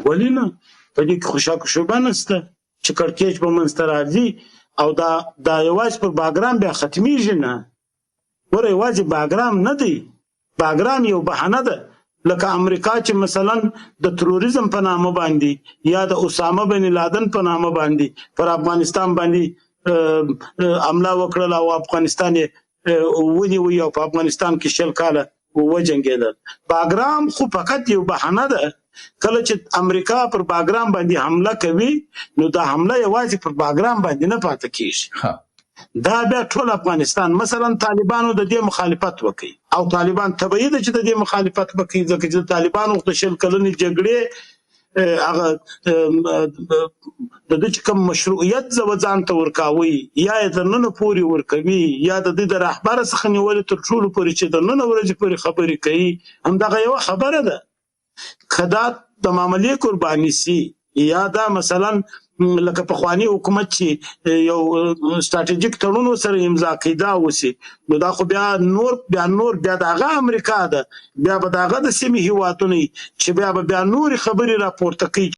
ولې نه په دې کې خوشاکشوبه نشته چې کړکېچ به منځته راځي او دا یوازې پر باګرام بیا ختمیږي نه ګوره یوازې باګرام نه دی باګرام یو بهانه ده لکه امریکا چې مثلا د تروریزم په نامه باندې یا د اسامه بن لادن په نامه باندې پر افغانستان باندې حمله وکړه او افغانستان ونیوی او په افغانستان کې 20 کاله وجنګېدل باګرام خو فقط یو بهانه ده کله چې امریکا پر باګرام باندې حمله کوي نو دا حمله یوازې پر باګرام باندې نه پاتې کیږي دا بیا ټول افغانستان مثلا طالبانو د دې مخالفت وکړي او طالبان طبيعي ده چې د دې مخالفت وکړي ځکه چې طالبانو د 20 کلنې جګړې هغه د دې کوم مشروعیت ځوځان ته ورکاوي یا د نن پوري ورکوي یا د دې د رهبر څخه نیول تر ټولو پوري چې د نن ورځې پوري خبرې کوي همدغه یو خبره ده خدا د معاملې قرباني سي یا دا مثلا لکه پخوانی حکومت چې یو ستراتیژیک تړون سره امضا کیدا وسی نو دا خو بیا نور دغه امریکا ده بیا به دغه د سیمې هیوادونه چې بیا نور خبري راپورته کوي